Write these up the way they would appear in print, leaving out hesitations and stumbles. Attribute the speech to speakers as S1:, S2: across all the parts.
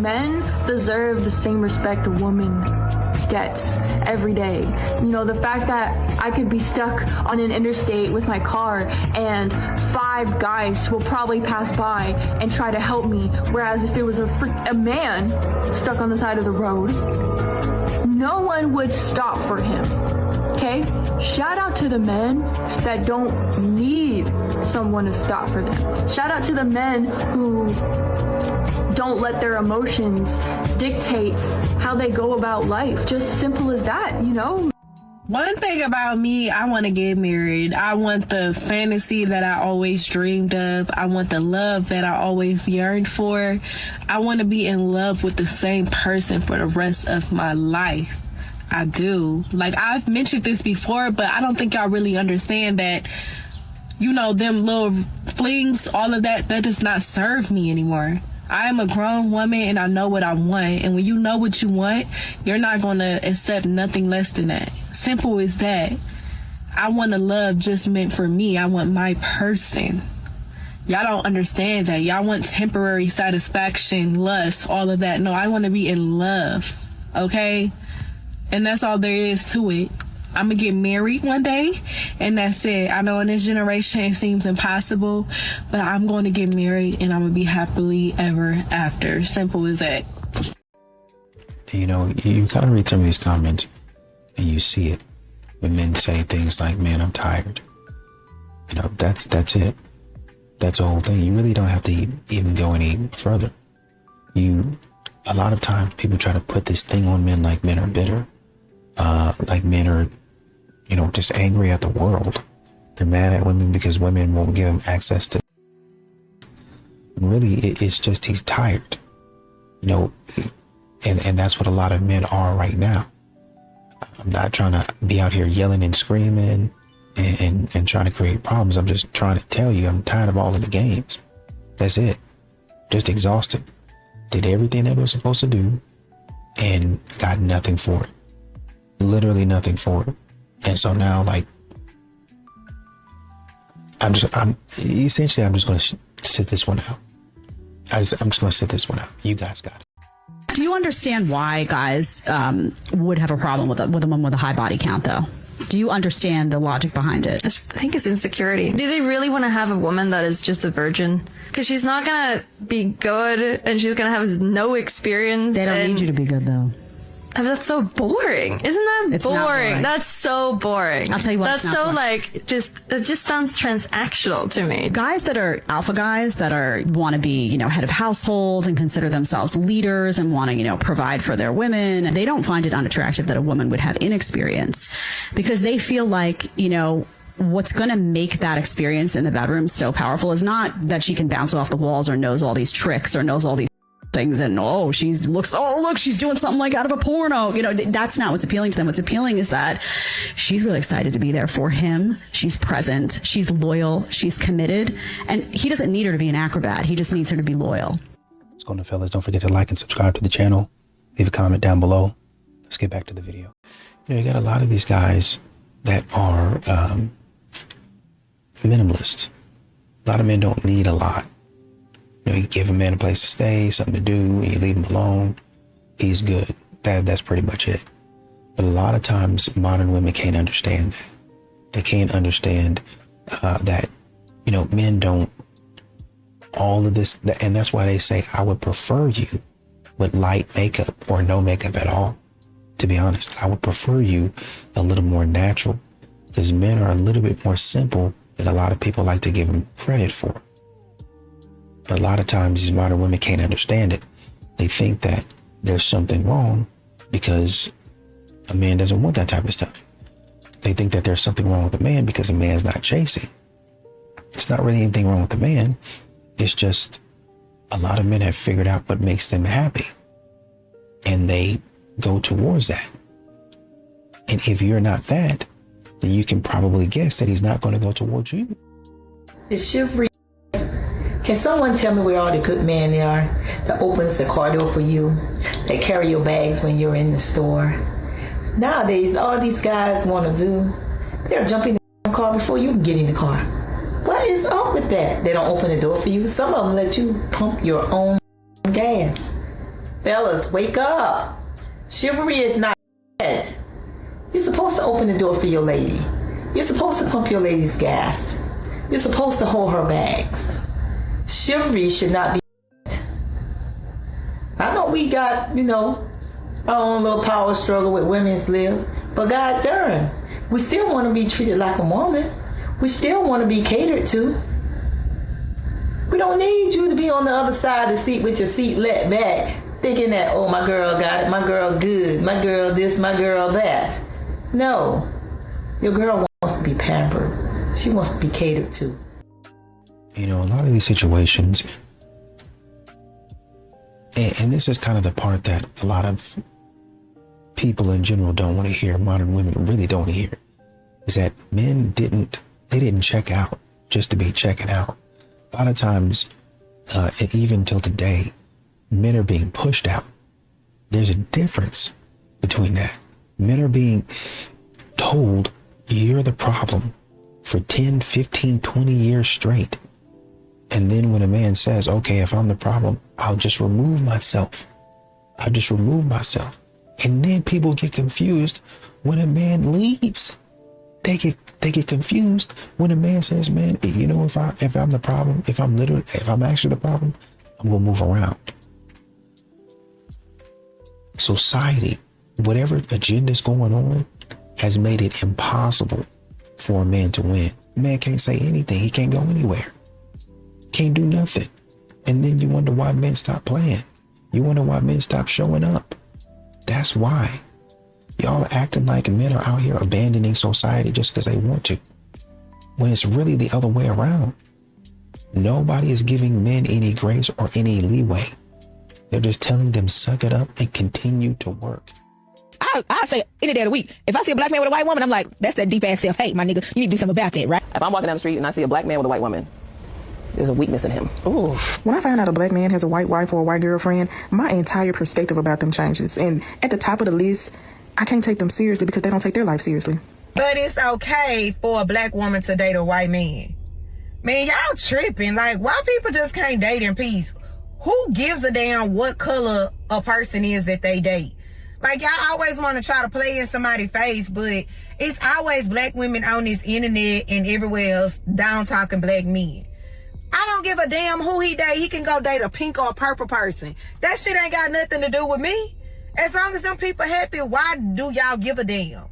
S1: men deserve the same respect a woman gets every day. You know, the fact that I could be stuck on an interstate with my car and 5 guys will probably pass by and try to help me, whereas if it was a man stuck on the side of the road, no one would stop for him. Okay? Shout out to the men that don't need someone to stop for them. Shout out to the men who don't let their emotions dictate how they go about life. Just simple as that, you know?
S2: One thing about me, I want to get married. I want the fantasy that I always dreamed of. I want the love that I always yearned for. I want to be in love with the same person for the rest of my life. I do. Like, I've mentioned this before, but I don't think y'all really understand that, you know, them little flings, all of that, that does not serve me anymore. I am a grown woman and I know what I want. And when you know what you want, you're not going to accept nothing less than that. Simple as that. I want a love just meant for me. I want my person. Y'all don't understand that. Y'all want temporary satisfaction, lust, all of that. No, I want to be in love. Okay? And that's all there is to it. I'm going to get married one day, and that's it. I know in this generation it seems impossible, but I'm going to get married, and I'm going to be happily ever after. Simple as that.
S3: You know, you kind of read some of these comments, and you see it. When men say things like, man, I'm tired. You know, that's it. That's the whole thing. You really don't have to even go any further. A lot of times people try to put this thing on men like men are bitter. Like men are, you know, just angry at the world. They're mad at women because women won't give them access to. And really, it's just he's tired, you know, and that's what a lot of men are right now. I'm not trying to be out here yelling and screaming and trying to create problems. I'm just trying to tell you I'm tired of all of the games. That's it. Just exhausted. Did everything that I was supposed to do and got nothing for it. Literally nothing for it. And so now, like, I'm just going to sit this one out. I'm just going to sit this one out. You guys got it.
S4: Do you understand why guys would have a problem with a woman with a high body count, though? Do you understand the logic behind it?
S5: I think it's insecurity. Do they really want to have a woman that is just a virgin? Because she's not going to be good and she's going to have no experience.
S4: They don't need you to be good, though.
S5: I mean, that's so boring. Isn't that
S4: It's not boring.
S5: That's so boring.
S4: I'll tell you what.
S5: That's so boring. It just sounds transactional to me.
S4: Guys that are alpha guys that want to be, you know, head of household and consider themselves leaders and want to, you know, provide for their women. They don't find it unattractive that a woman would have inexperience because they feel like, you know, what's going to make that experience in the bedroom so powerful is not that she can bounce off the walls or knows all these tricks or knows all these things and look, she's doing something like out of a porno. You know, that's not what's appealing to them. What's appealing is that she's really excited to be there for him. She's present. She's loyal. She's committed. And he doesn't need her to be an acrobat. He just needs her to be loyal.
S3: What's going on, fellas? Don't forget to like and subscribe to the channel. Leave a comment down below. Let's get back to the video. You know, you got a lot of these guys that are minimalist. A lot of men don't need a lot. You know, you give a man a place to stay, something to do, and you leave him alone. He's good. That's pretty much it. But a lot of times, modern women can't understand that. They can't understand that, you know, men don't all of this. And that's why they say, I would prefer you with light makeup or no makeup at all. To be honest, I would prefer you a little more natural because men are a little bit more simple than a lot of people like to give them credit for. But a lot of times these modern women can't understand it. They think that there's something wrong because a man doesn't want that type of stuff. They think that there's something wrong with a man because a man's not chasing. It's not really anything wrong with the man. It's just a lot of men have figured out what makes them happy and they go towards that. And if you're not that, then you can probably guess that he's not going to go towards you.
S6: It's chivalry. Can someone tell me where all the good men they are that opens the car door for you, that carry your bags when you're in the store? Nowadays, all these guys want to do, they'll jump in the car before you can get in the car. What is up with that? They don't open the door for you. Some of them let you pump your own gas. Fellas, wake up. Chivalry is not dead. You're supposed to open the door for your lady. You're supposed to pump your lady's gas. You're supposed to hold her bags. Chivalry should not be dead. I know we got, our own little power struggle with women's lib, but god darn, we still want to be treated like a woman. We still want to be catered to. We don't need you to be on the other side of the seat with your seat let back, thinking that, oh, my girl got it, my girl good, my girl this, my girl that. No, your girl wants to be pampered. She wants to be catered to.
S3: A lot of these situations, and this is kind of the part that a lot of people in general don't want to hear, modern women really don't hear, is that men didn't check out just to be checking out. A lot of times, and even till today, men are being pushed out. There's a difference between that. Men are being told you're the problem for 10, 15, 20 years straight. And then when a man says, okay, if I'm the problem, I'll just remove myself. And then people get confused when a man leaves. They get confused when a man says, man, if I'm the problem, if I'm actually the problem, I'm gonna move around. Society, whatever agenda's going on, has made it impossible for a man to win. A man can't say anything. He can't go anywhere. Can't do nothing. And then you wonder why men stop playing. You wonder why men stop showing up. That's why. Y'all are acting like men are out here abandoning society just because they want to, when it's really the other way around. Nobody is giving men any grace or any leeway. They're just telling them suck it up and continue to work.
S7: I say any day of the week, if I see a black man with a white woman, I'm like, that's that deep ass self-hate, my nigga. You need to do something about that, right?
S8: If I'm walking down the street and I see a black man with a white woman, there's a weakness in him.
S7: Ooh.
S9: When I find out a black man has a white wife or a white girlfriend, my entire perspective about them changes. And at the top of the list, I can't take them seriously because they don't take their life seriously.
S10: But it's okay for a black woman to date a white man. Man, y'all tripping. Like, why people just can't date in peace? Who gives a damn what color a person is that they date? Like, y'all always want to try to play in somebody's face, but it's always black women on this internet and everywhere else down talking black men. I don't give a damn who he date. He can go date a pink or a purple person. That shit ain't got nothing to do with me. As long as them people happy, why do y'all give a damn?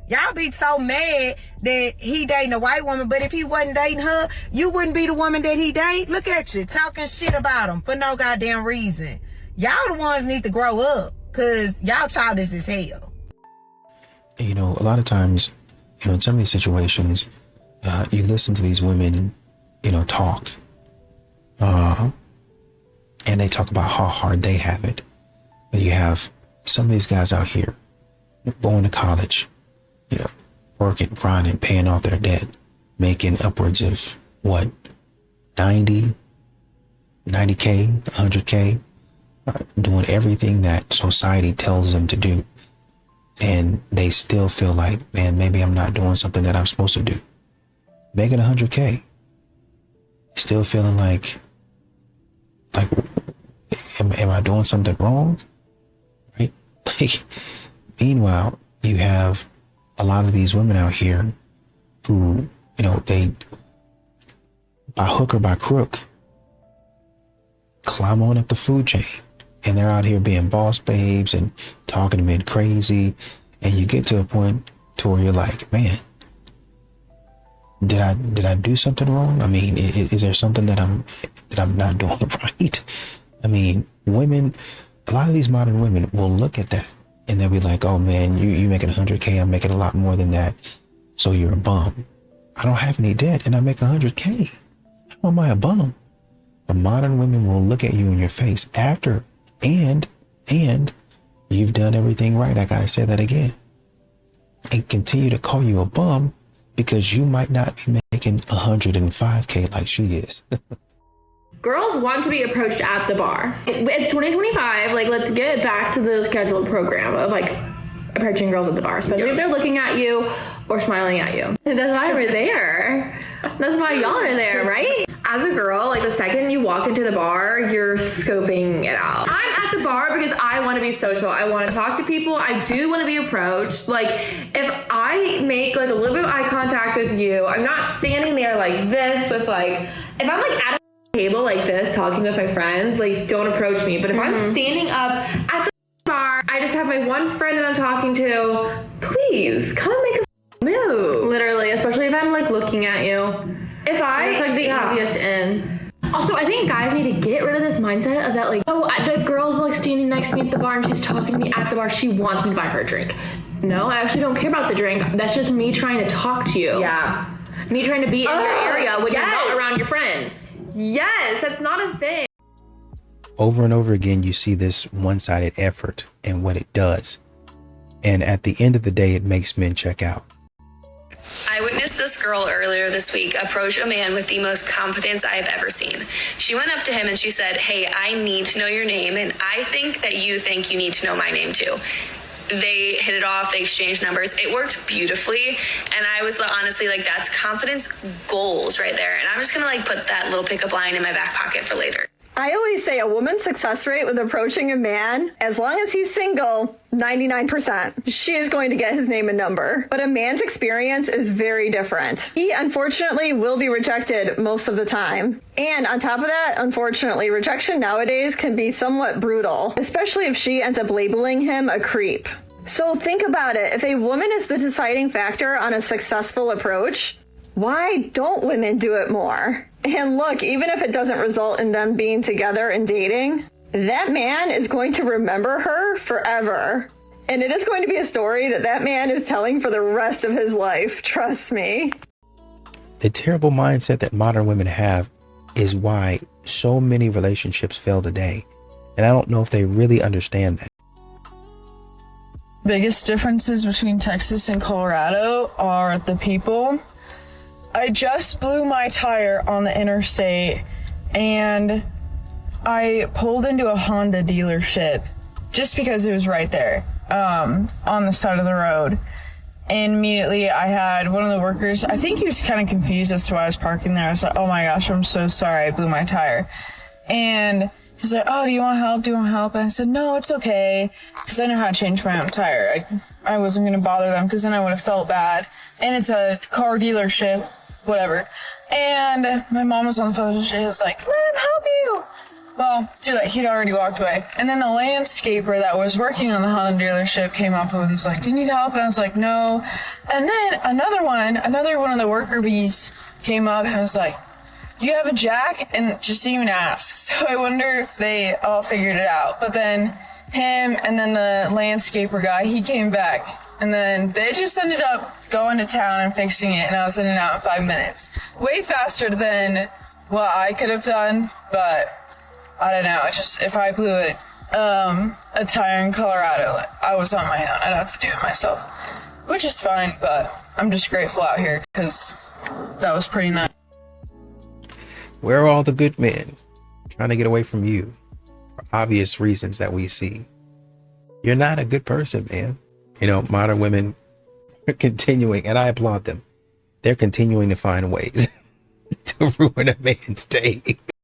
S10: Y'all be so mad that he dating a white woman, but if he wasn't dating her, you wouldn't be the woman that he date. Look at you, talking shit about him for no goddamn reason. Y'all the ones need to grow up, because y'all childish as hell.
S3: A lot of times, in some of these situations, you listen to these women, talk, and they talk about how hard they have it. But you have some of these guys out here going to college, working, grinding, paying off their debt, making upwards of 90K, 100K, doing everything that society tells them to do. And they still feel like, man, maybe I'm not doing something that I'm supposed to do. Making 100K, still feeling like, am I doing something wrong? Right? Meanwhile, you have a lot of these women out here who, they, by hook or by crook, climb on up the food chain, and they're out here being boss babes and talking to men crazy. And you get to a point to where you're like, man, did I do something wrong? I mean, is there something that I'm not doing right? I mean, women, a lot of these modern women will look at that and they'll be like, oh man, you making 100K, I'm making a lot more than that, so you're a bum. I don't have any debt and I make 100K. How am I a bum? But modern women will look at you in your face after and you've done everything right. I gotta say that again. And continue to call you a bum because you might not be making 105K like she is.
S11: Girls want to be approached at the bar. It's 2025. Like, let's get back to the scheduled program of approaching girls at the bar, especially if they're looking at you or smiling at you. That's why we're there. That's why y'all are there, right? as a girl, like the second you walk into the bar, you're scoping it out. I'm at the bar because I want to be social. I want to talk to people. I do want to be approached. Like if I make like a little bit of eye contact with you, I'm not standing there like this with like, if I'm like at a table like this talking with my friends, like don't approach me. But if I'm standing up at the bar, I just have my one friend that I'm talking to, please come make a move. Literally, especially if I'm like looking at you. If it's like the easiest in. Also, I think guys need to get rid of this mindset of that, like, oh, the girl's like standing next to me at the bar and she's talking to me at the bar. She wants me to buy her a drink. No, I actually don't care about the drink. That's just me trying to talk to you. Yeah. Me trying to be in your area when you're not around your friends. Yes, that's not a thing.
S3: Over and over again, you see this one-sided effort and what it does. And at the end of the day, it makes men check out.
S12: I witnessed this girl earlier this week approach a man with the most confidence I have ever seen. She went up to him and she said, "Hey, I need to know your name, and I think that you think you need to know my name too." They hit it off, they exchanged numbers. It worked beautifully, and I was honestly like, that's confidence goals right there. And I'm just gonna like put that little pickup line in my back pocket for later.
S13: I always say a woman's success rate with approaching a man, as long as he's single, 99%. She is going to get his name and number. But a man's experience is very different. He, unfortunately, will be rejected most of the time. And on top of that, unfortunately, rejection nowadays can be somewhat brutal, especially if she ends up labeling him a creep. So think about it. If a woman is the deciding factor on a successful approach, why don't women do it more? And look, even if it doesn't result in them being together and dating, that man is going to remember her forever. And it is going to be a story that that man is telling for the rest of his life. Trust me.
S3: The terrible mindset that modern women have is why so many relationships fail today. And I don't know if they really understand that.
S14: Biggest differences between Texas and Colorado are the people. I just blew my tire on the interstate and I pulled into a Honda dealership just because it was right there on the side of the road. And immediately I had one of the workers, I think he was kind of confused as to why I was parking there. I was like, oh my gosh, I'm so sorry, I blew my tire. And he's like, oh, do you want help? Do you want help? And I said, no, it's okay, because I know how to change my own tire. I wasn't going to bother them because then I would have felt bad. And it's a car dealership, whatever. And my mom was on the phone and she was like, let him help you. Well, too late. He'd already walked away. And then the landscaper that was working on the Honda dealership came up and was like, do you need help? And I was like, no. And then another one of the worker bees came up and was like, do you have a jack? And just even asked. So I wonder if they all figured it out. But then him and then the landscaper guy, he came back. And then they just ended up going to town and fixing it. And I was in and out in 5 minutes. Way faster than what I could have done. But I don't know. If I blew a tire in Colorado, I was on my own. I'd have to do it myself. Which is fine. But I'm just grateful out here because that was pretty nice.
S3: Where are all the good men trying to get away from you for obvious reasons that we see? You're not a good person, man. You know, modern women are continuing, and I applaud them. They're continuing to find ways to ruin a man's day.